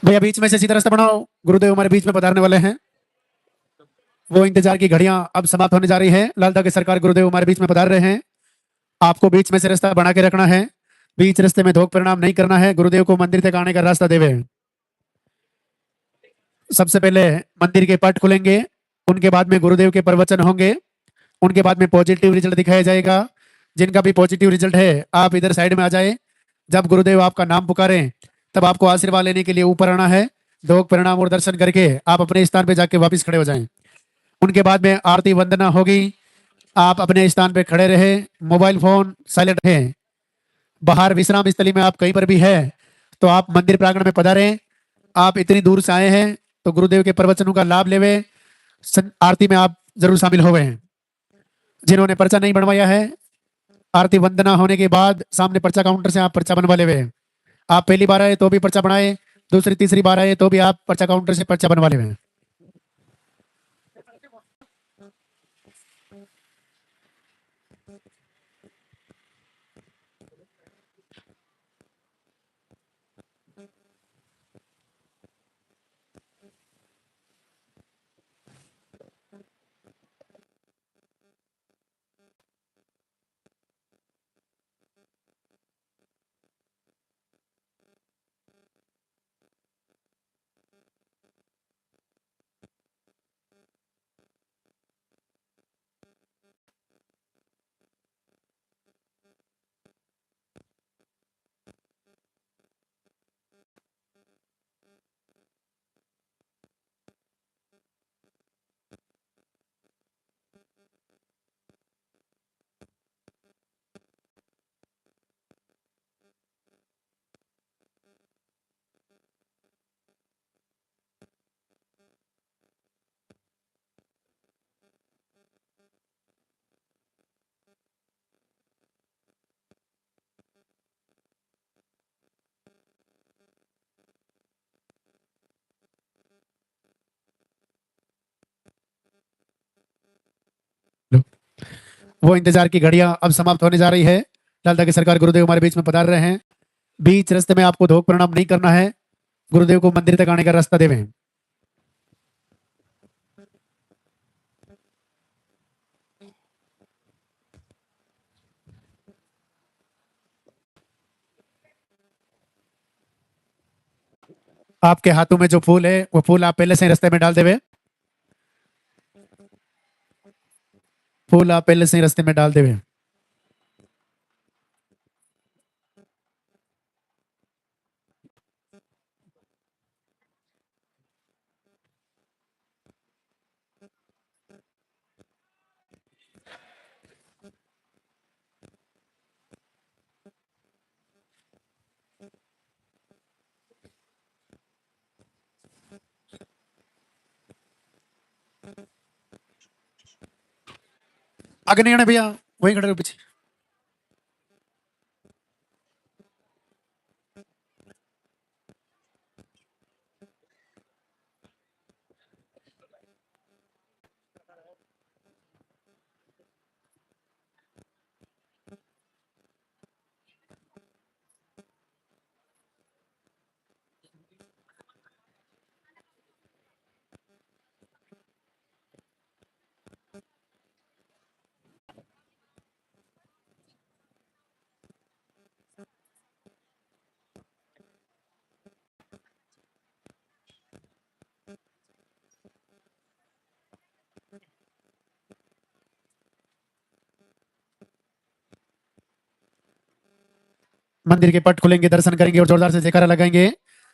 भैया बीच में से सीधा रास्ता बनाओ, गुरुदेव हमारे बीच में पधारने वाले हैं। वो इंतजार की घड़ियां अब समाप्त होने जा रही है। लालता की सरकार गुरुदेव हमारे बीच में पधार रहे हैं। आपको बीच में से रास्ता बना के रखना है, बीच रास्ते में धोख परिणाम नहीं करना है। गुरुदेव को मंदिर तक आने का रास्ता देवे। सबसे पहले मंदिर के पट खुलेंगे, उनके बाद में गुरुदेव के प्रवचन होंगे, उनके बाद में पॉजिटिव रिजल्ट दिखाया जाएगा। जिनका भी पॉजिटिव रिजल्ट है आप इधर साइड में आ जाए। जब गुरुदेव आपका नाम पुकारें तब आपको आशीर्वाद लेने के लिए ऊपर आना है। धोख परिणाम और दर्शन करके आप अपने स्थान पे जाके वापस खड़े हो जाएं। उनके बाद में आरती वंदना होगी। आप अपने स्थान पे खड़े रहे, मोबाइल फोन साइलेंट है। बाहर विश्राम स्थली में आप कहीं पर भी है तो आप मंदिर प्रांगण में पधारें। आप इतनी दूर से आए हैं तो गुरुदेव के प्रवचनों का लाभ लेवे। आरती में आप जरूर शामिल हो गए हैं। जिन्होंने पर्चा नहीं बनवाया है, आरती वंदना होने के बाद सामने पर्चा काउंटर से आप पर्चा बनवा लेवे। आप पहली बार आए तो भी पर्चा बनाए, दूसरी तीसरी बार आए तो भी आप पर्चा काउंटर से पर्चा बनवा लेवे। वो इंतजार की घड़ियां अब समाप्त होने जा रही है। लालता की सरकार गुरुदेव हमारे बीच में पधार रहे हैं। बीच रास्ते में आपको धोख परिणाम नहीं करना है। गुरुदेव को मंदिर तक आने का रास्ता देवें। आपके हाथों में जो फूल है वो फूल आप पहले से ही रास्ते में डाल देवे। फूल आप पहले से ही रास्ते में डाल देवे। आगे नहीं आना भैया, वहीं खड़े रहो पीछे। मंदिर के पट खुलेंगे, दर्शन करेंगे और जोरदार से जयकारा लगाएंगे।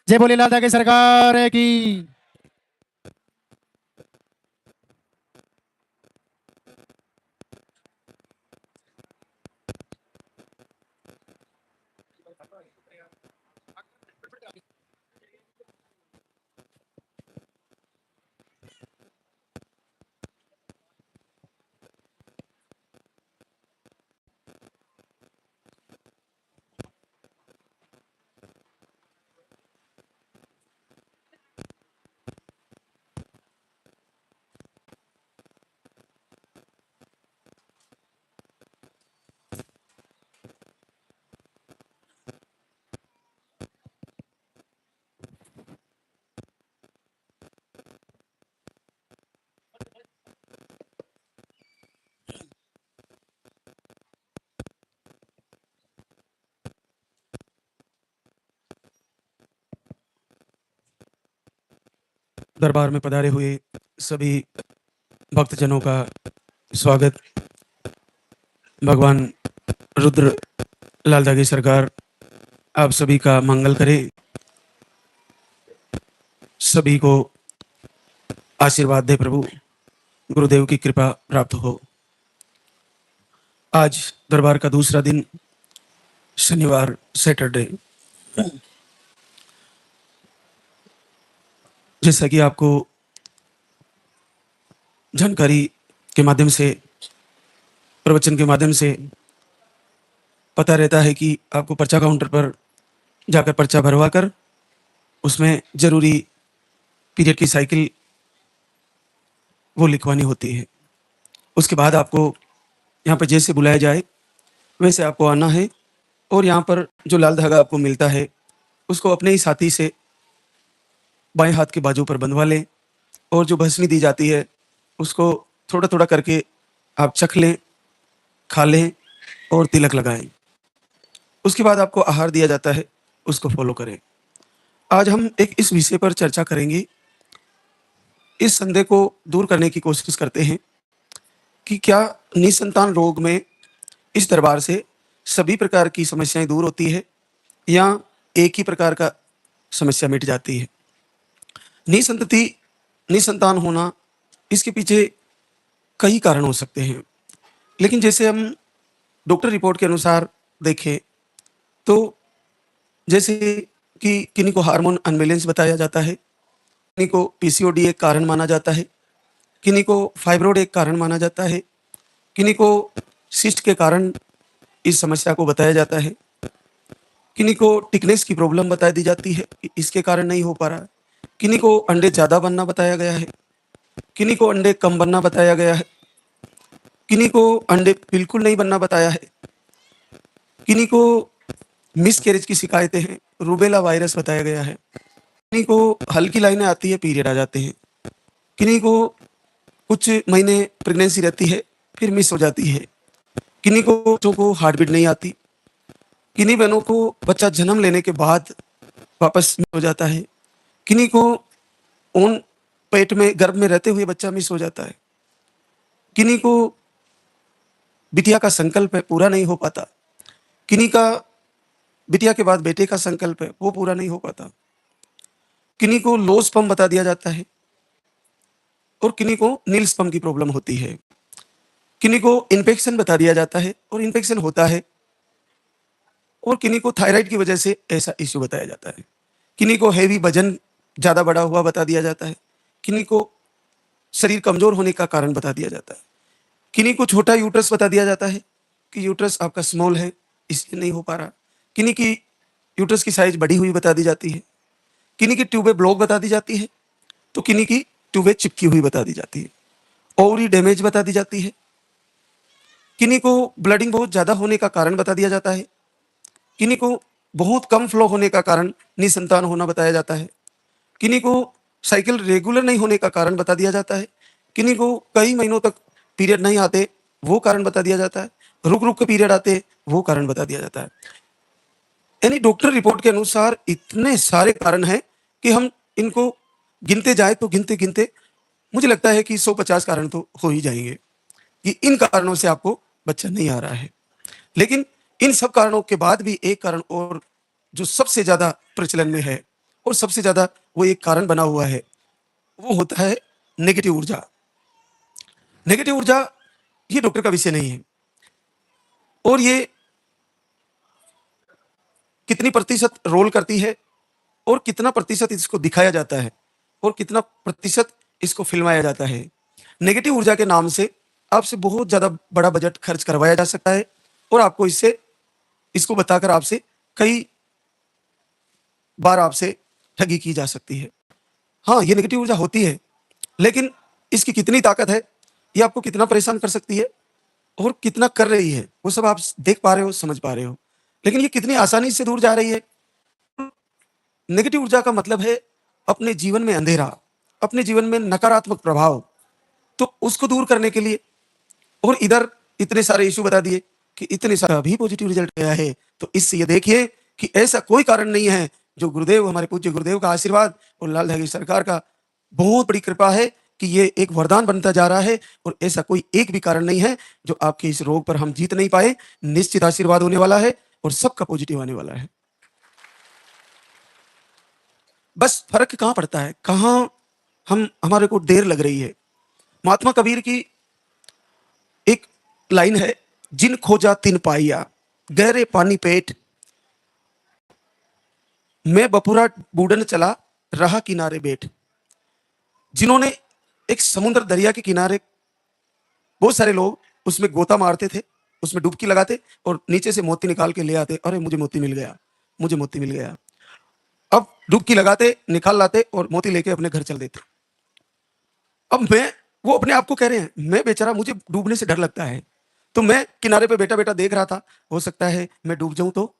जय बोले लालता की सरकार की। दरबार में पधारे हुए सभी भक्तजनों का स्वागत। भगवान रुद्र लालधागी सरकार आप सभी का मंगल करे, सभी को आशीर्वाद दे प्रभु, गुरुदेव की कृपा प्राप्त हो। आज दरबार का दूसरा दिन, शनिवार, सैटरडे। जैसा कि आपको जानकारी के माध्यम से, प्रवचन के माध्यम से पता रहता है कि आपको पर्चा काउंटर पर जाकर पर्चा भरवा कर उसमें जरूरी पीरियड की साइकिल वो लिखवानी होती है। उसके बाद आपको यहाँ पर जैसे बुलाया जाए वैसे आपको आना है और यहाँ पर जो लाल धागा आपको मिलता है उसको अपने ही साथी से बाएं हाथ के बाजू पर बंधवा लें और जो भस्मी दी जाती है उसको थोड़ा थोड़ा करके आप चख लें, खा लें और तिलक लगाएं। उसके बाद आपको आहार दिया जाता है, उसको फॉलो करें। आज हम एक इस विषय पर चर्चा करेंगे, इस संदेह को दूर करने की कोशिश करते हैं कि क्या निसंतान रोग में इस दरबार से सभी प्रकार की समस्याएं दूर होती है या एक ही प्रकार का समस्या मिट जाती है। निसंतति, निसंतान होना, इसके पीछे कई कारण हो सकते हैं, लेकिन जैसे हम डॉक्टर रिपोर्ट के अनुसार देखें तो जैसे कि किन्हीं को हार्मोन अनबैलेंस बताया जाता है, किन्हीं को पीसीओडी एक कारण माना जाता है, किन्हीं को फाइब्रोड एक कारण माना जाता है, किन्हीं को सिस्ट के कारण इस समस्या को बताया जाता है, किन्हीं को टिकनेस की प्रॉब्लम बता दी जाती है कि इसके कारण नहीं हो पा रहा है, किन्हीं को अंडे ज़्यादा बनना बताया गया है, किन्हीं को अंडे कम बनना बताया गया है, किन्हीं को अंडे बिल्कुल नहीं बनना बताया है, किन्हीं को मिसकैरेज की शिकायतें हैं, रूबेला वायरस बताया गया है, किन्हीं को हल्की लाइनें आती है, पीरियड आ जाते हैं, किन्हीं को कुछ महीने प्रेगनेंसी रहती है फिर मिस हो जाती है, किन्हीं को बच्चों को हार्ट बीट नहीं आती, किन्हीं बहनों को बच्चा जन्म लेने के बाद वापस मिस हो जाता है, किन्हीं को ओन पेट में गर्भ में रहते हुए बच्चा मिस हो जाता है, किन्हीं को बिटिया का संकल्प है पूरा नहीं हो पाता, किन्हीं का बिटिया के बाद बेटे का संकल्प है वो पूरा नहीं हो पाता, किन्हीं को लो स्पर्म बता दिया जाता है और किन्हीं को नील स्पर्म की प्रॉब्लम होती है, किन्हीं को इन्फेक्शन बता दिया जाता है और इन्फेक्शन होता है, और किन्हीं को थायराइड की वजह से ऐसा इश्यू बताया जाता है, किन्हीं को हैवी वजन ज़्यादा बढ़ा हुआ बता दिया जाता है, किन्हीं को शरीर कमजोर होने का कारण बता दिया जाता है, किन्हीं को छोटा यूट्रस बता दिया जाता है कि यूट्रस आपका स्मॉल है इसलिए नहीं हो पा रहा, किन्हीं की यूट्रस की साइज बढ़ी हुई बता दी जाती है, किन्हीं की ट्यूबें ब्लॉक बता दी जाती है तो किन्हीं की ट्यूबें चिपकी हुई बता दी जाती है, ओवरी डैमेज बता दी जाती है, किन्हीं को ब्लडिंग बहुत ज़्यादा होने का कारण बता दिया जाता है, किन्हीं को बहुत कम फ्लो होने का कारण निसंतान होना बताया जाता है, किन्हीं को साइकिल रेगुलर नहीं होने का कारण बता दिया जाता है, किन्हीं को कई महीनों तक पीरियड नहीं आते वो कारण बता दिया जाता है, रुक रुक के पीरियड आते वो कारण बता दिया जाता है। यानी डॉक्टर रिपोर्ट के अनुसार इतने सारे कारण हैं कि हम इनको गिनते जाए तो गिनते गिनते मुझे लगता है कि 150 कारण तो हो ही जाएंगे कि इन कारणों से आपको बच्चा नहीं आ रहा है। लेकिन इन सब कारणों के बाद भी एक कारण और जो सबसे ज्यादा प्रचलन में है और सबसे ज्यादा वो एक कारण बना हुआ है, वो होता है नेगेटिव ऊर्जा। नेगेटिव ऊर्जा ये डॉक्टर का विषय नहीं है, और ये कितनी प्रतिशत रोल करती है और कितना प्रतिशत इसको दिखाया जाता है और कितना प्रतिशत इसको फिल्माया जाता है। नेगेटिव ऊर्जा के नाम से आपसे बहुत ज्यादा बड़ा बजट खर्च करवाया जा सकता है और आपको इसको बताकर आपसे कई बार आपसे ठगी की जा सकती है। हाँ, ये नेगेटिव ऊर्जा होती है, लेकिन इसकी कितनी ताकत है, ये आपको कितना परेशान कर सकती है और कितना कर रही है वो सब आप देख पा रहे हो, समझ पा रहे हो, लेकिन ये कितनी आसानी से दूर जा रही है। नेगेटिव ऊर्जा का मतलब है अपने जीवन में अंधेरा, अपने जीवन में नकारात्मक प्रभाव, तो उसको दूर करने के लिए, और इधर इतने सारे इश्यू बता दिए कि इतने सारा भी पॉजिटिव रिजल्ट आया है, तो इससे ये देखिए कि ऐसा कोई कारण नहीं है जो गुरुदेव, हमारे पूज्य गुरुदेव का आशीर्वाद और लाल धागी सरकार का बहुत बड़ी कृपा है कि ये एक वरदान बनता जा रहा है और ऐसा कोई एक भी कारण नहीं है जो आपके इस रोग पर हम जीत नहीं पाए। निश्चित आशीर्वाद होने वाला है और सबका पॉजिटिव आने वाला है। बस फर्क कहाँ पड़ता है, कहाँ हम हमारे को देर लग रही है। महात्मा कबीर की एक लाइन है, जिन खोजा तिन पाइया, गहरे पानी पेट, मैं बपुरा बूढ़न चला, रहा किनारे बैठ। जिन्होंने एक समुद्र दरिया के किनारे, बहुत सारे लोग उसमें गोता मारते थे, उसमें डुबकी लगाते और नीचे से मोती निकाल के ले आते, अरे मुझे मोती मिल गया, मुझे मोती मिल गया। अब डुबकी लगाते, निकाल लाते और मोती लेके अपने घर चल देते। अब मैं, वो अपने आप को कह रहे हैं, मैं बेचारा, मुझे डूबने से डर लगता है, तो मैं किनारे पे बैठा बैठा देख रहा था, हो सकता है मैं डूब जाऊं तो,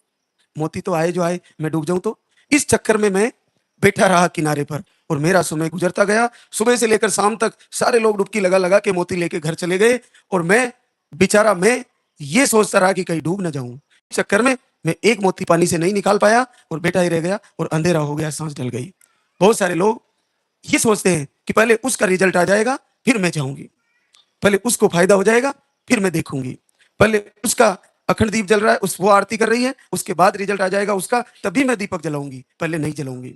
मोती तो आए जो आए, मैं डूब जाऊं तो। इस चक्कर में मैं बैठा रहा किनारे पर और मेरा समय गुजरता गया। सुबह से लेकर शाम तक सारे लोग डुबकी लगा लगा के मोती लेके घर चले गए और मैं बेचारा, मैं ये सोचता रहा कि कहीं डूब ना जाऊं। इस चक्कर में मैं एक मोती पानी से नहीं निकाल पाया और बैठा ही रह गया और अंधेरा हो गया, सांस ढल गई। बहुत सारे लोग ये सोचते हैं कि पहले उसका रिजल्ट आ जाएगा फिर मैं जाऊंगी, पहले उसको फायदा हो जाएगा फिर मैं देखूंगी, पहले उसका अखंड दीप जल रहा है, उस वो आरती कर रही है, उसके बाद रिजल्ट आ जाएगा उसका, तभी मैं दीपक जलाऊंगी, पहले नहीं जलाऊंगी।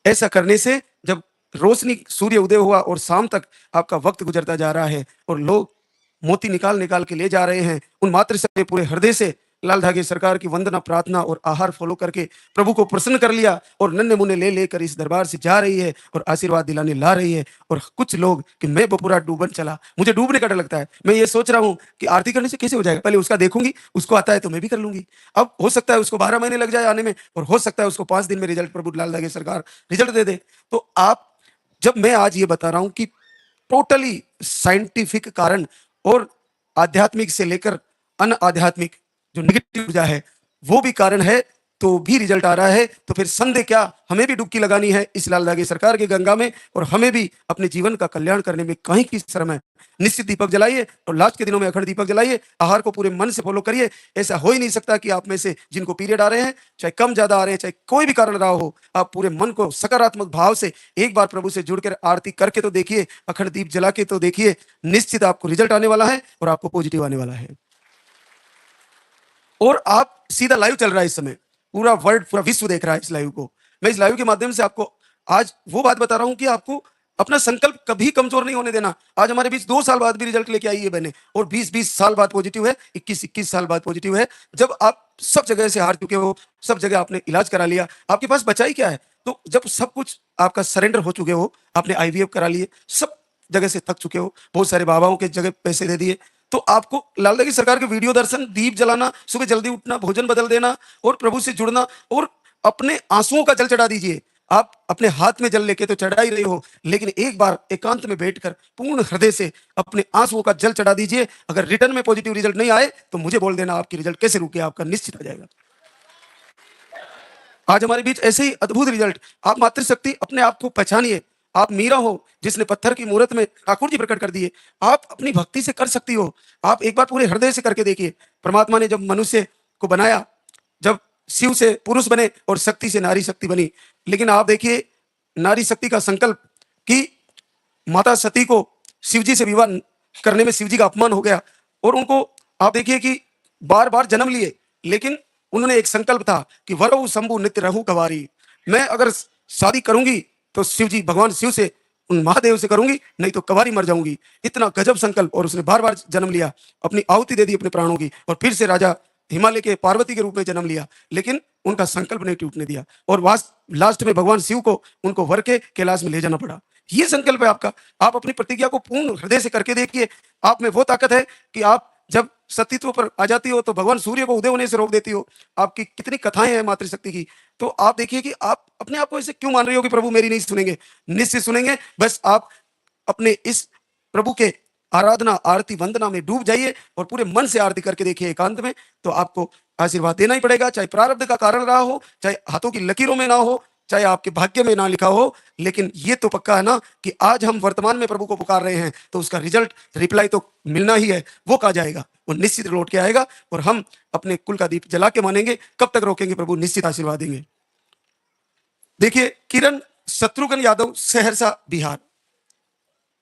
ऐसा करने से जब रोशनी, सूर्य उदय हुआ और शाम तक आपका वक्त गुजरता जा रहा है और लोग मोती निकाल निकाल के ले जा रहे हैं, उन मातृशक्ति ने पूरे हृदय से लाल धागे सरकार की वंदना, प्रार्थना और आहार फॉलो करके प्रभु को प्रसन्न कर लिया और नन्हे मुन्ने ले लेकर इस दरबार से जा रही है और आशीर्वाद दिलाने ला रही है। और कुछ लोग कि मैं बपुरा डूबन चला, मुझे डूबने का डर लगता है, मैं ये सोच रहा हूँ कि आरती करने से कैसे हो जाएगा, पहले उसका देखूंगी, उसको आता है तो मैं भी कर लूंगी। अब हो सकता है उसको 12 महीने लग जाए आने में और हो सकता है उसको 5 दिन में रिजल्ट, प्रभु लाल धागे सरकार रिजल्ट दे दे। तो आप, जब मैं आज ये बता रहा हूं कि टोटली साइंटिफिक कारण और आध्यात्मिक से लेकर अन आध्यात्मिक जो निगेटिव ऊर्जा है वो भी कारण है, तो भी रिजल्ट आ रहा है, तो फिर संदेह क्या, हमें भी डुबकी लगानी है इस लाल धागे सरकार की गंगा में और हमें भी अपने जीवन का कल्याण करने में कहीं की शर्म है। निश्चित दीपक जलाइए और लास्ट के दिनों में अखंड दीपक जलाइए, आहार को पूरे मन से फॉलो करिए। ऐसा हो ही नहीं सकता कि आप में से जिनको पीरियड आ रहे हैं, चाहे कम ज्यादा आ रहे हैं, चाहे कोई भी कारण रहा हो, आप पूरे मन को सकारात्मक भाव से एक बार प्रभु से जुड़कर आरती करके तो देखिए, अखंड दीप जला के तो देखिए, निश्चित आपको रिजल्ट आने वाला है और आपको पॉजिटिव आने वाला है। और आप सीधा लाइव चल रहा है इस समय, पूरा वर्ल्ड, पूरा विश्व देख रहा है इस लाइव को। मैं इस लाइव के माध्यम से आपको आज वो बात बता रहा हूं कि आपको अपना संकल्प कभी कमजोर नहीं होने देना। आज हमारे बीच 2 साल बाद भी रिजल्ट लेके आई है बहने, और 20-20 साल बाद पॉजिटिव है, 21-21 साल बाद पॉजिटिव है। जब आप सब जगह से हार चुके हो, सब जगह आपने इलाज करा लिया, आपके पास बचा ही क्या है? तो जब सब कुछ आपका सरेंडर हो चुके हो, आपने आईवीएफ करा लिए, सब जगह से थक चुके हो, बहुत सारे बाबाओं के जगह पैसे दे दिए, तो आपको लाल धागे सरकार के वीडियो दर्शन, दीप जलाना, सुबह जल्दी उठना, भोजन बदल देना और प्रभु से जुड़ना और अपने आंसुओं का जल चढ़ा दीजिए। आप अपने हाथ में जल लेके तो चढ़ा ही रहे हो, लेकिन एक बार एकांत में बैठकर पूर्ण हृदय से अपने आंसुओं का जल चढ़ा दीजिए। अगर रिटर्न में पॉजिटिव रिजल्ट नहीं आए तो मुझे बोल देना, आपकी रिजल्ट कैसे रुके, आपका निश्चित आ जाएगा। आज हमारे बीच ऐसे ही अद्भुत रिजल्ट। आप मातृशक्ति अपने आप को पहचानिए। आप मीरा हो जिसने पत्थर की मूर्त में ठाकुर जी प्रकट कर दिए, आप अपनी भक्ति से कर सकती हो। आप एक बार पूरे हृदय से करके देखिए। परमात्मा ने जब मनुष्य को बनाया, जब शिव से पुरुष बने और शक्ति से नारी शक्ति बनी, लेकिन आप देखिए नारी शक्ति का संकल्प कि माता सती को शिव जी से विवाह करने में शिव जी का अपमान हो गया और उनको आप देखिए कि बार बार जन्म लिए, लेकिन उन्होंने एक संकल्प था कि वरऊ शंभु नित्य रहूं कवारी। मैं अगर शादी करूंगी तो शिव जी, भगवान शिव से, उन महादेव से करूंगी, नहीं तो कवारी मर जाऊंगी। इतना गजब संकल्प, और उसने बार बार जन्म लिया, अपनी आहुति दे दी अपने प्राणों की, और फिर से राजा हिमालय के पार्वती के रूप में जन्म लिया, लेकिन उनका संकल्प नहीं टूटने दिया और लास्ट में भगवान शिव को उनको वर के कैलाश में ले जाना पड़ा। ये संकल्प है आपका। आप अपनी प्रतिज्ञा को पूर्ण हृदय से करके देखिए। आप में वो ताकत है कि आप जब सतीत्व पर आ जाती हो तो भगवान सूर्य को उदय होने से रोक देती हो। आपकी कितनी कथाएं हैं मातृशक्ति की, तो आप देखिए कि आप अपने आप को ऐसे क्यों मान रही हो कि प्रभु मेरी नहीं सुनेंगे। निश्चित सुनेंगे। बस आप अपने इस प्रभु के आराधना, आरती, वंदना में डूब जाइए और पूरे मन से आरती करके देखिए एकांत में, तो आपको आशीर्वाद देना ही पड़ेगा। चाहे प्रारब्ध का कारण रहा हो, चाहे हाथों की लकीरों में ना हो, चाहे आपके भाग्य में ना लिखा हो, लेकिन ये तो पक्का है ना कि आज हम वर्तमान में प्रभु को पुकार रहे हैं तो उसका रिजल्ट, रिप्लाई तो मिलना ही है। वो कहा जाएगा, वो निश्चित लौट के आएगा और हम अपने कुल का दीप जला के मानेंगे। कब तक रोकेंगे? प्रभु निश्चित आशीर्वाद देंगे। देखिए किरण शत्रुघ्न यादव, सहरसा, बिहार।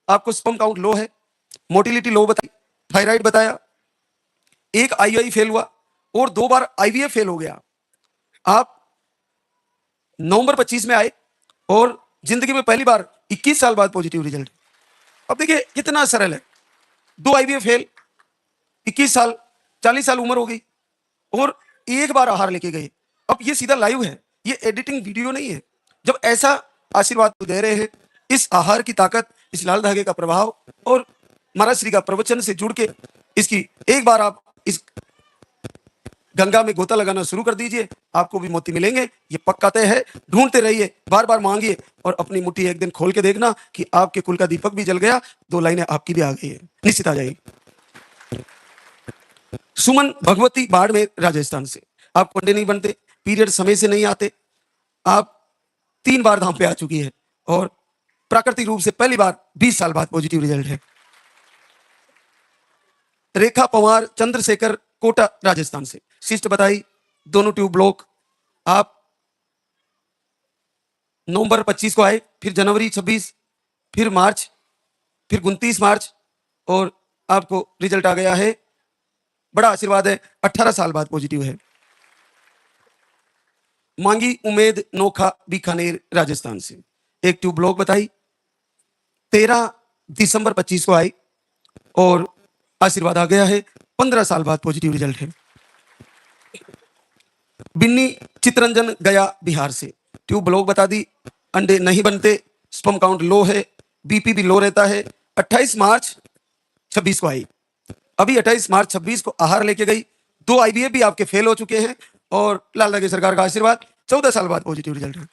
आपको स्पर्म काउंट लो है, मोटिलिटी लो बताई, थायराइड बताया, एक आईआई फेल हुआ और 2 बार आईवीएफ फेल हो गया। आप नवंबर 25 में आए और जिंदगी में पहली बार 21 साल बाद पॉजिटिव रिजल्ट। अब देखिए कितना सरल है, 2 आईवीएफ फेल, 21 साल, 40 साल उम्र हो गई और एक बार आहार लेके गए। अब ये सीधा लाइव है, ये एडिटिंग वीडियो नहीं है। जब ऐसा आशीर्वाद दे रहे हैं, इस आहार की ताकत, इस लाल धागे का प्रभाव और महाराज श्री का प्रवचन से जुड़ के इसकी एक बार आप इस गंगा में गोता लगाना शुरू कर दीजिए, आपको भी मोती मिलेंगे, ये पक्का तय है। ढूंढते रहिए, बार बार मांगिए और अपनी मुट्ठी एक दिन खोल के देखना कि आपके कुल का दीपक भी जल गया, 2 लाइनें आपकी भी आ गई है, निश्चित आ जाएगी। सुमन भगवती, बाड़मेर, राजस्थान से। आप पंडे नहीं बनते, पीरियड समय से नहीं आते, आप 3 बार धाम पे आ चुकी है और प्राकृतिक रूप से पहली बार 20 साल बाद पॉजिटिव रिजल्ट है। रेखा पवार, चंद्रशेखर, कोटा, राजस्थान से। सिस्ट बताई, दोनों ट्यूब ब्लॉक। आप नवंबर 25 को आए, फिर जनवरी 26, फिर मार्च, फिर 29 मार्च और आपको रिजल्ट आ गया है। बड़ा आशीर्वाद है, 18 साल बाद पॉजिटिव है। मांगी उमेद, नोखा, बीकानेर, राजस्थान से। एक ट्यूब ब्लॉक बताई, 13 दिसंबर 25 को आई और आशीर्वाद आ गया है, 15 साल बाद पॉजिटिव रिजल्ट है। बिन्नी चितरंजन, गया, बिहार से। ट्यूब ब्लॉक बता दी, अंडे नहीं बनते, स्पर्म काउंट लो है, बीपी भी लो रहता है। 28 मार्च 26 को आई, अभी 28 मार्च 26 को आहार लेके गई, 2 आईवीएफ भी आपके फेल हो चुके हैं और लाल धागे सरकार का आशीर्वाद, 14 साल बाद पॉजिटिव रिजल्ट है।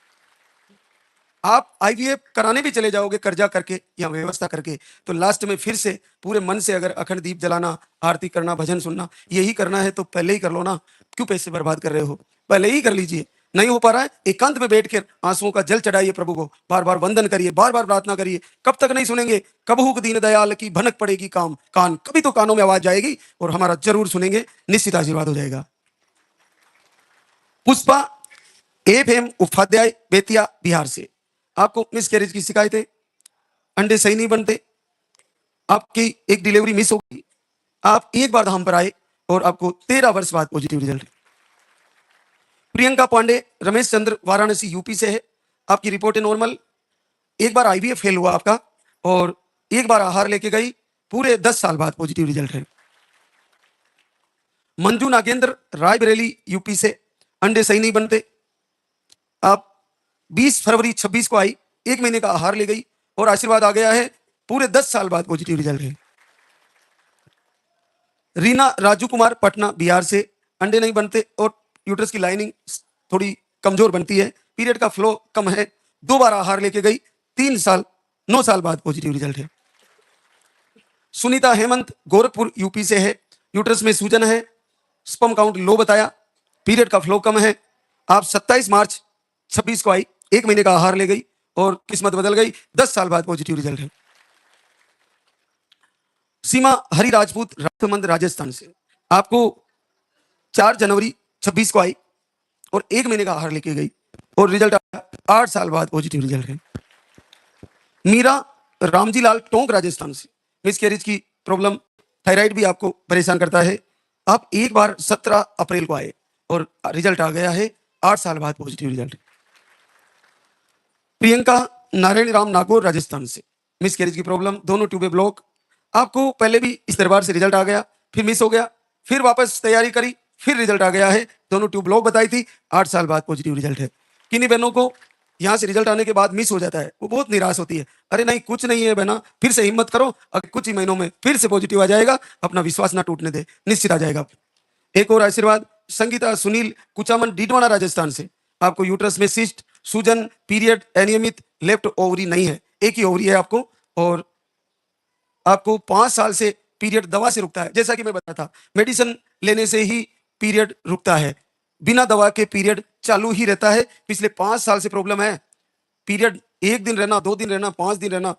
आप आईवीएफ कराने भी चले जाओगे कर्जा करके या व्यवस्था करके, तो लास्ट में फिर से पूरे मन से अगर अखंड दीप जलाना, आरती करना, भजन सुनना, यही करना है तो पहले ही कर लो ना, क्यों पैसे बर्बाद कर रहे हो, पहले ही कर लीजिए। नहीं हो पा रहा है, एकांत में बैठकर आंसुओं का जल चढ़ाइए प्रभु को, बार बार वंदन करिए, बार बार प्रार्थना करिए। कब तक नहीं सुनेंगे, कब हुक दीन दयाल की भनक पड़ेगी कान, कभी तो कानों में आवाज जाएगी और हमारा जरूर सुनेंगे, निश्चित आशीर्वाद हो जाएगा। पुष्पा एफएम उपाध्याय, बेतिया, बिहार से। आपको मिसकैरेज की शिकायत है, अंडे सही नहीं बनते, आपकी एक डिलीवरी मिस हो गई, आप एक बार धाम पर आए और आपको 13 वर्ष बाद पॉजिटिव रिजल्ट है। प्रियंका पांडे, रमेश चंद्र, वाराणसी, यूपी से है। आपकी रिपोर्ट है नॉर्मल, एक बार आईवीएफ फेल हुआ आपका और एक बार आहार लेके गई, पूरे 10 साल बाद पॉजिटिव रिजल्ट है। मंजू नागेंद्र, रायबरेली, यूपी से। अंडे सही नहीं बनते, आप 20 फरवरी 26 को आई, 1 महीने का आहार ले गई और आशीर्वाद आ गया है, पूरे 10 साल बाद पॉजिटिव रिजल्ट है। रीना राजू कुमार, पटना, बिहार से। अंडे नहीं बनते और यूट्रस की लाइनिंग थोड़ी कमजोर बनती है, पीरियड का फ्लो कम है, 2 बार आहार लेके गई, 9 साल बाद पॉजिटिव रिजल्ट है। सुनीता हेमंत, गोरखपुर, यूपी से है। यूट्रस में सूजन है, स्पर्म काउंट लो बताया, पीरियड का फ्लो कम है। आप 27 मार्च 26 को आई, 1 महीने का आहार ले गई और किस्मत बदल गई, 10 साल बाद पॉजिटिव रिजल्ट है। सीमा हरि राजपूत, राजमंद, राजस्थान से। आपको 4 जनवरी 26 को आई और 1 महीने का आहार लेके गई और रिजल्ट आया, 8 साल बाद पॉजिटिव रिजल्ट है। मीरा रामजी लाल, टोंक, राजस्थान से। मिसकैरेज की प्रॉब्लम, थायराइड भी आपको परेशान करता है। आप एक बार 17 अप्रैल को आए और रिजल्ट आ गया है, 8 साल बाद पॉजिटिव रिजल्ट। प्रियंका नारायण राम, नागौर, राजस्थान से। मिसकैरेज की प्रॉब्लम, दोनों ट्यूबे ब्लॉक। आपको पहले भी इस दरबार से रिजल्ट आ गया, फिर मिस हो गया, फिर वापस तैयारी करी, फिर रिजल्ट आ गया है, दोनों ट्यूब ब्लॉक बताई थी, 8 साल बाद पॉजिटिव रिजल्ट है। किन्हीं बहनों को यहाँ से रिजल्ट आने के बाद मिस हो जाता है, वो बहुत निराश होती है, अरे नहीं कुछ नहीं है बहना, फिर से हिम्मत करो, अगर कुछ ही महीनों में फिर से पॉजिटिव आ जाएगा, अपना विश्वास ना टूटने दे, निश्चित आ जाएगा। एक और आशीर्वाद, संगीता सुनील, कुचामन, डीडवाना, राजस्थान से। आपको यूट्रस में सिस्ट, सूजन, पीरियड अनियमित, लेफ्ट ओवरी नहीं है, एक ही ओवरी है आपको और आपको 5 साल से पीरियड दवा से रुकता है। जैसा कि मैं बताया था, मेडिसिन लेने से ही पीरियड रुकता है, बिना दवा के पीरियड चालू ही रहता है। पिछले 5 साल से प्रॉब्लम है, पीरियड 1 दिन रहना, 2 दिन रहना, 5 दिन रहना,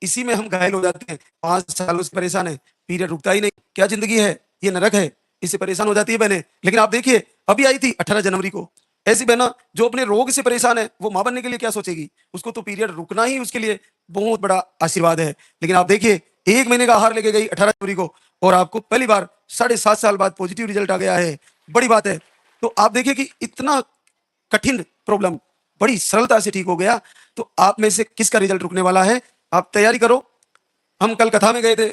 इसी में हम घायल हो जाते हैं। 5 सालों से परेशान है, पीरियड रुकता ही नहीं, क्या जिंदगी है, ये नरक है, इससे परेशान हो जाती है बहनें। लेकिन आप देखिए, अभी आई थी 18 जनवरी को, ऐसी बहना जो अपने रोग से परेशान है, वो माँ बनने के लिए क्या सोचेगी? उसको तो पीरियड रुकना ही उसके लिए बहुत बड़ा आशीर्वाद है। लेकिन आप देखिए, 1 महीने का आहार लेके गई 18 जनवरी को और आपको पहली बार 7.5 साल बाद पॉजिटिव रिजल्ट आ गया है। बड़ी बात है। तो आप देखिए कि इतना कठिन प्रॉब्लम बड़ी सरलता से ठीक हो गया। तो आप में से किसका रिजल्ट रुकने वाला है? आप तैयारी करो। हम कल कथा में गए थे,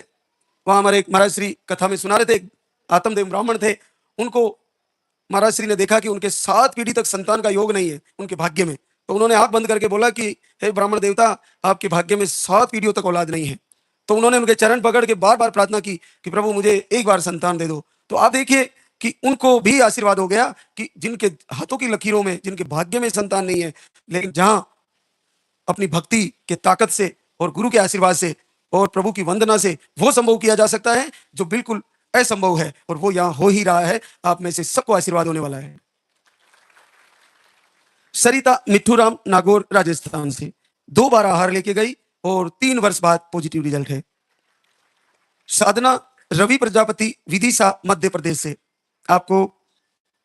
वहां हमारे एक महाराज श्री कथा में सुना रहे थे, एक आत्मदेव ब्राह्मण थे। उनको महाराज श्री ने देखा कि उनके 7 पीढ़ी तक संतान का योग नहीं है उनके भाग्य में। तो उन्होंने आंख बंद करके बोला कि हे ब्राह्मण देवता, आपके भाग्य में 7 पीढ़ियों तक औलाद नहीं है। तो उन्होंने उनके चरण पकड़ के बार बार प्रार्थना की कि प्रभु मुझे एक बार संतान दे दो। तो आप देखिए कि उनको भी आशीर्वाद हो गया कि जिनके हाथों की लकीरों में, जिनके भाग्य में संतान नहीं है, लेकिन जहां अपनी भक्ति के ताकत से और गुरु के आशीर्वाद से और प्रभु की वंदना से वो संभव किया जा सकता है जो बिल्कुल असंभव है, और वो यहां हो ही रहा है। आप में से सबको आशीर्वाद होने वाला है। सरिता मिठूराम नागौर राजस्थान से 2 बार आहार लेके गई और 3 वर्ष बाद पॉजिटिव रिजल्ट है। साधना रवि प्रजापति विदिशा मध्य प्रदेश से, आपको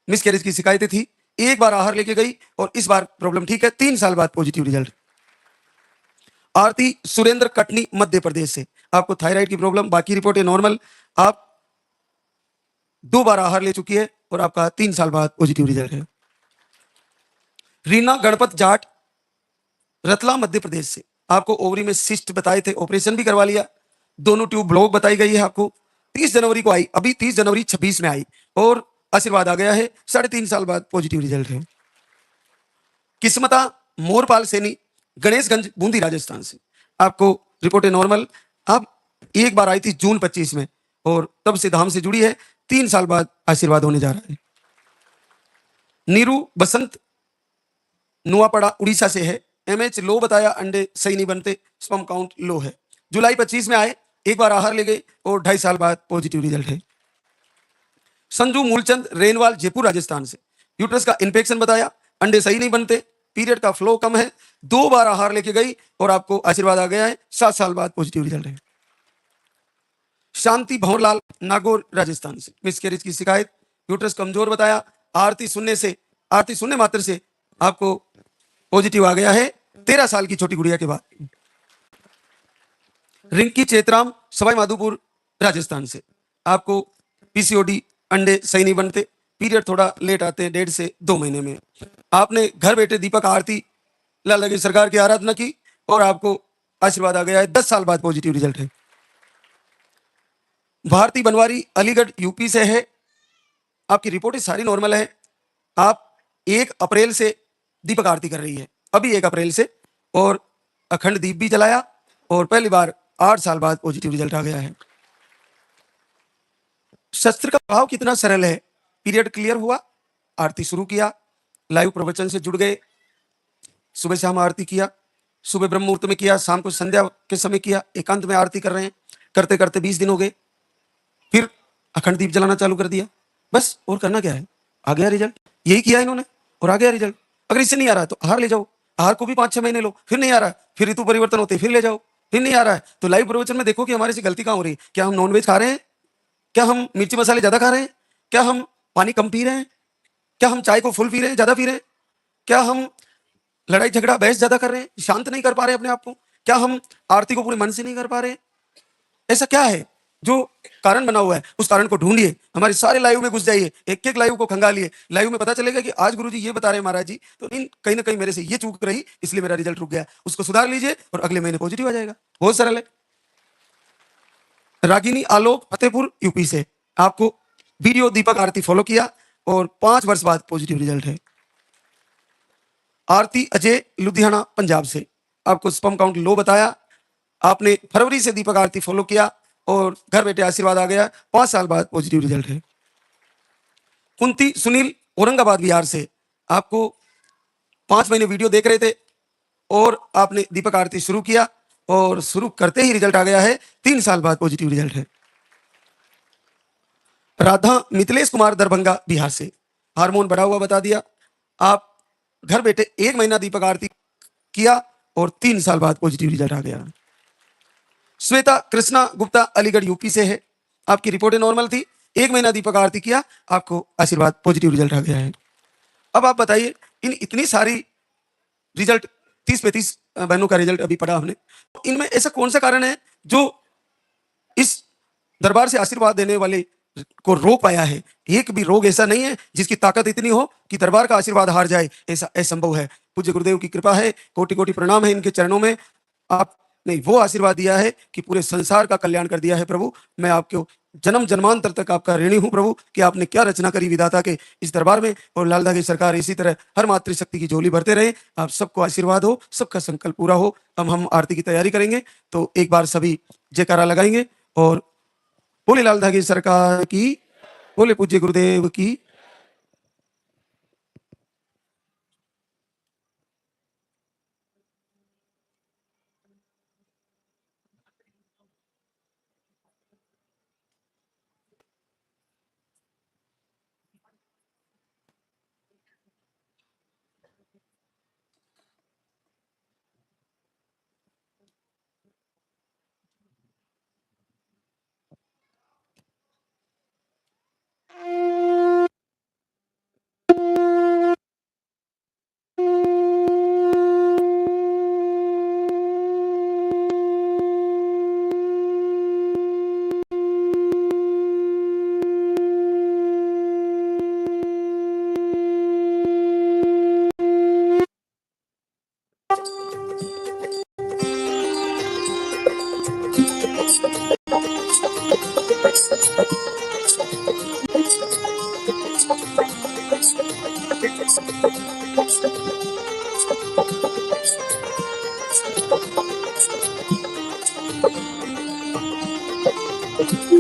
मिसकैरेज की शिकायतें थी, 1 बार आहार लेके गई और इस बार प्रॉब्लम ठीक है, 3 साल बाद पॉजिटिव रिजल्ट। आरती सुरेंद्र कटनी मध्य प्रदेश से, आपको थायराइड की प्रॉब्लम, बाकी रिपोर्टें नॉर्मल। आप 2 बार आहार ले चुकी है और आपका 3 साल बाद पॉजिटिव रिजल्ट है। रीना गणपत जाट रतला मध्य प्रदेश से, आपको ओवरी में सिस्ट बताए थे, ऑपरेशन भी करवा लिया, दोनों ट्यूब ब्लॉक बताई गई है आपको। 30 जनवरी को आई, अभी 30 जनवरी 26 में आई और आशीर्वाद आ गया है। 3.5 साल बाद पॉजिटिव रिजल्ट है। किस्मता मोरपाल सैनी गणेशगंज बूंदी राजस्थान से, आपको रिपोर्टें नॉर्मल। आप 1 बार आई थी जून 25 में और तब से धाम से जुड़ी है, 3 साल बाद आशीर्वाद होने जा रहा है। नीरू बसंत नुआपड़ा उड़ीसा से है, एमएच लो बताया, अंडे सही नहीं बनते, स्पर्म काउंट लो है। जुलाई 25 में आए, 1 बार आहार ले गए और 2.5 साल बाद पॉजिटिव रिजल्ट है। संजू मूलचंद रेनवाल जयपुर राजस्थान से, यूट्रस का इन्फेक्शन बताया, अंडे सही नहीं बनते, पीरियड का फ्लो कम है, 2 बार आहार लेके गई और आपको आशीर्वाद आ गया है। 7 साल बाद पॉजिटिव रिजल्ट है। शांति भंवरलाल नागौर राजस्थान से, मिसकैरेज की शिकायत, यूट्रस कमजोर बताया, आरती सुनने मात्र से आपको पॉजिटिव आ गया है 13 साल की छोटी गुड़िया के बाद। रिंकी चेतराम सवाई माधोपुर राजस्थान से, आपको पीसीओडी, अंडे सही नहीं बनते, पीरियड थोड़ा लेट आते हैं, 1.5 से 2 महीने में। आपने घर बैठे दीपक आरती लाल लगी सरकार की आराधना की और आपको आशीर्वाद आ गया है। 10 साल बाद पॉजिटिव रिजल्ट है। भारती बनवारी अलीगढ़ यूपी से है, आपकी रिपोर्टें सारी नॉर्मल है। आप 1 अप्रैल से दीपक आरती कर रही है, अभी 1 अप्रैल से, और अखंड दीप भी जलाया और पहली बार 8 साल बाद पॉजिटिव रिजल्ट आ गया है। शस्त्र का भाव कितना सरल है, पीरियड क्लियर हुआ, आरती शुरू किया, लाइव प्रवचन से जुड़ गए, सुबह शाम आरती किया, सुबह ब्रह्म मुहूर्त में किया, शाम को संध्या के समय किया, एकांत में आरती कर रहे हैं, करते करते 20 दिन हो गए, फिर अखंड दीप जलाना चालू कर दिया, बस। और करना क्या है, आ गया रिजल्ट। यही किया इन्होंने और आ गया रिजल्ट। अगर इससे नहीं आ रहा है तो आहार ले जाओ, आहार को भी 5-6 महीने लो, फिर नहीं आ रहा है, फिर ऋतु परिवर्तन होते फिर ले जाओ, फिर नहीं आ रहा है तो लाइव प्रवचन में देखो कि हमारे से गलती कहां हो रही है। क्या हम नॉनवेज खा रहे हैं? क्या हम मिर्ची मसाले ज्यादा खा रहे हैं? क्या हम पानी कम पी रहे हैं? क्या हम चाय को फुल पी रहे हैं, ज्यादा पी रहे हैं? क्या हम लड़ाई झगड़ा बहस ज्यादा कर रहे हैं, शांत नहीं कर पा रहे अपने आप को? क्या हम आरती को पूरे मन से नहीं कर पा रहे? ऐसा क्या है जो कारण बना हुआ है? उस कारण को ढूंढिए, हमारे सारे लाइव में घुस जाइए, एक लाइव को खंगालिए, लाइव में पता चलेगा कि आज गुरुजी ये बता रहे हैं महाराज जी, तो कहीं ना कहीं मेरे से ये चूक रही, इसलिए मेरा रिजल्ट रुक गया। उसको सुधार लीजिए और अगले महीने पॉजिटिव आ जाएगा। बहुत सरल है। रागिनी आलोक फतेहपुर यूपी से, आपको वीडियो दीपक आरती फॉलो किया और 5 वर्ष बाद पॉजिटिव रिजल्ट है। आरती अजय लुधियाना पंजाब से, आपको स्पर्म काउंट लो बताया, आपने फरवरी से दीपक आरती फॉलो किया और घर बैठे आशीर्वाद आ गया। 5 साल बाद पॉजिटिव रिजल्ट है। कुंती सुनील औरंगाबाद बिहार से, आपको 5 महीने वीडियो देख रहे थे और आपने दीपक आरती शुरू किया और शुरू करते ही रिजल्ट आ गया है। 3 साल बाद पॉजिटिव रिजल्ट है। राधा मिथिलेश कुमार दरभंगा बिहार से, हार्मोन बढ़ा हुआ बता दिया, आप घर बैठे 1 महीना दीपक आरती किया और 3 साल बाद पॉजिटिव रिजल्ट आ गया। श्वेता कृष्णा गुप्ता अलीगढ़ यूपी से है, आपकी रिपोर्टें नॉर्मल थी, 1 महीना दीपक आरती किया, आपको आशीर्वाद पॉजिटिव रिजल्ट आ गया है। अब आप बताइए, इन इतनी सारी रिजल्ट 30-35 बहनों का रिजल्ट अभी पढ़ा हमने, इनमें ऐसा कौन सा कारण है जो इस दरबार से आशीर्वाद देने वाले को रोक पाया है? एक भी रोग ऐसा नहीं है जिसकी ताकत इतनी हो कि दरबार का आशीर्वाद हार जाए, ऐसा असंभव है। पूज्य गुरुदेव की कृपा है, कोटि कोटि प्रणाम है इनके चरणों में। आपने वो आशीर्वाद दिया है कि पूरे संसार का कल्याण कर दिया है प्रभु। मैं आपको जन्म जन्मांतर तक आपका ऋणी हूं प्रभु कि आपने क्या रचना करी विधाता के इस दरबार में, और लालदा की सरकार इसी तरह हर मातृशक्ति की झोली भरते रहे। आप सबको आशीर्वाद हो, सबका संकल्प पूरा हो। अब हम आरती की तैयारी करेंगे, तो एक बार सभी जयकारा लगाएंगे और बोले लालदा की सरकार की, बोले पूज्य गुरुदेव की।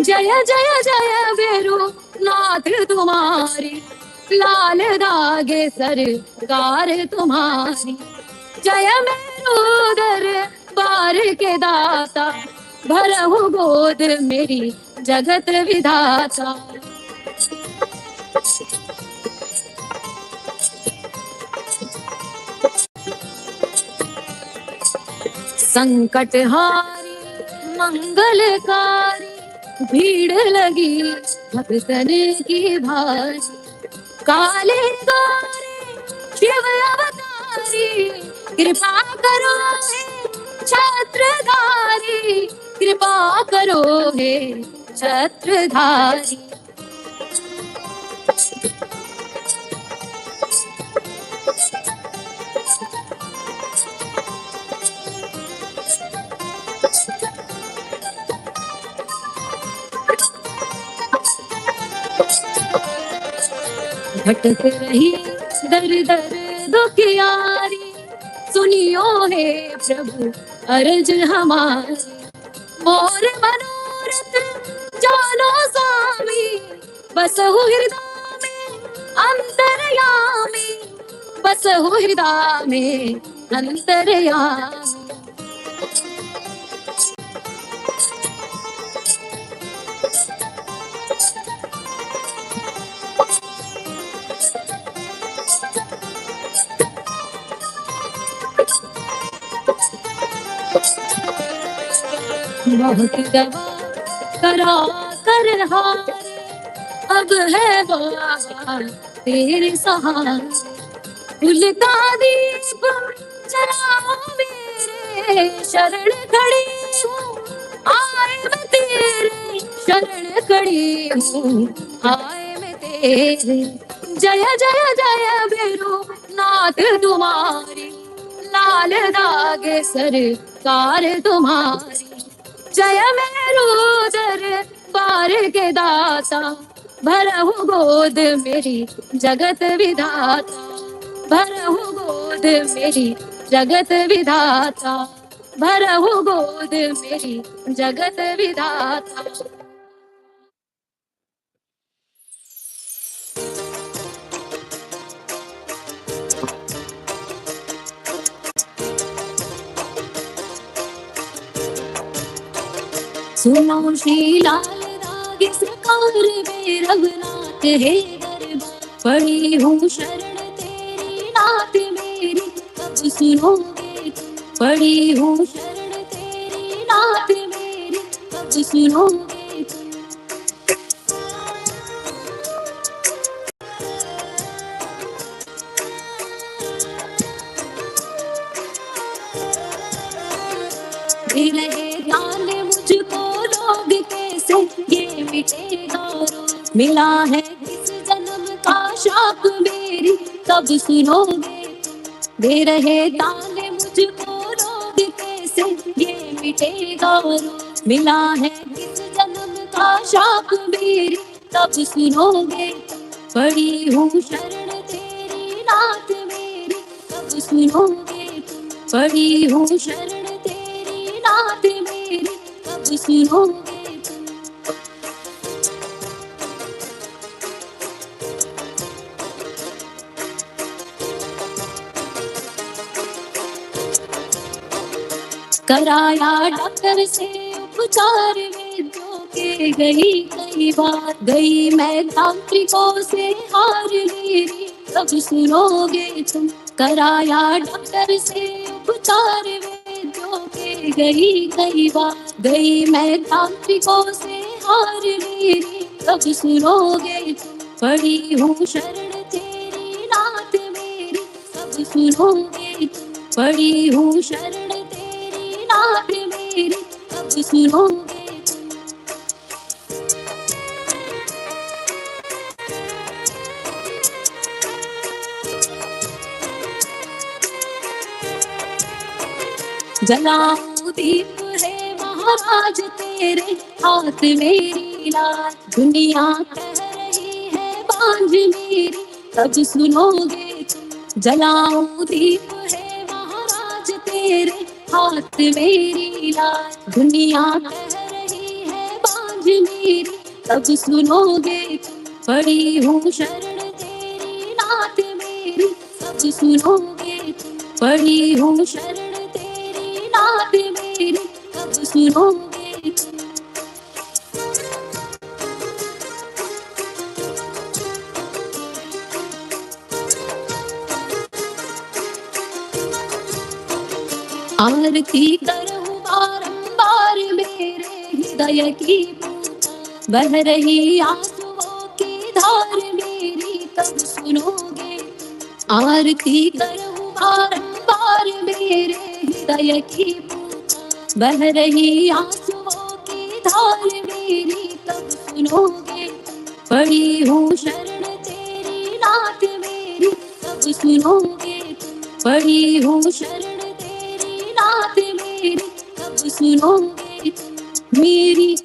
जय जय जय बेरू नाथ तुम्हारी, लाल दागे सरकार तुम्हारी। जय मेरुदर बार के दाता, भरहु गोद मेरी जगत विधाता। संकट हारी मंगलकारी, भीड़ लगी भक्तन की भारी। काले गौरे शिव अवतारी, कृपा करो हे छत्रधारी, कृपा करो हे छत्रधारी। भटक रही दर दर दुखियारी, सुनियो हे प्रभु अर्ज हमारी। मोर मनोरथ जानो स्वामी, बसहु हृदय में अंतर्यामी, बसहु हृदय में अंतर्यामी। बहुत दवा करा कर हारे, अब है बाबा तेरे सहारे। फूल का दीप जलाओ मेरे, शरण खड़ी हूँ आए मैं तेरे, शरण खड़ी हूँ आए मैं तेरे। जय जय जय बेरू नाथ तुम्हारी, लाल दागे सरकार तुम्हारी। जय मेरुदर पार के दाता, भरहु गोद मेरी जगत विधाता, भरहु गोद मेरी जगत विधाता, भरहु गोद मेरी जगत विधाता। सुनो श्री लाल दागे सरकार में रघुनाथ है दरबार। पड़ी हूँ शरण तेरी नाथ मेरी, कब सुनोगे तुम। पड़ी हूँ शरण तेरी नाथ मेरी, कब सुनोगे तुम। दे रहे दान मुझको लोग कैसे ये मिटेगा रोग। मिला है किस जन्म का शाप मेरी कब सुनोगे। दे रहे दान मुझको लोग कैसे ये मिटेगा रोग। मिला है किस जन्म का शाप मेरी कब सुनोगे। पड़ी हूँ शरण तेरी नाथ मेरी कब सुनोगे। पड़ी हूँ शरण तेरी नाथ मेरी कब सुनोगे। कराया डॉक्टर से उपचार वेद्यों के गई कई बार। गई मैं तांत्रिकों से हार मेरी कब सुनोगे तुम। कराया डॉक्टर से उपचार वेद्यों के गई कई बार। गई मैं तांत्रिकों से हार मेरी कब सुनोगे तुम। पड़ी हूँ शरण तेरी नाथ मेरी कब सुनोगे तुम। पड़ी हूँ शरण तेरी नाथ मेरी कब सुनोगे। जलाऊं दीप है महाराज तेरे हाथ मेरी लाल। दुनिया कह रही है बांझ मेरी कब सुनोगे तुम। जलाऊं दीप है महाराज तेरे हाथ मेरी लाल। दुनिया कह रही है बांझ मेरी कब सुनोगे तुम। पड़ी हूँ शरण तेरी नाथ मेरी कब सुनोगे तुम। पड़ी हूँ शरण तेरी नाथ मेरी कब सुनोगे तुम। आरती करूं बारंबार मेरे हृदय की पूजा। बह रही आंसुओं की धार मेरी कब सुनोगे। आरती करूं बारंबार मेरे हृदय की पूजा। बह रही आंसुओं की धार मेरी कब सुनोगे। पड़ी हूँ शरण तेरी नाथ मेरी कब सुनोगे। पड़ी हूँ शरण तेरी नाथ मेरी कब सुनोगे। मेरी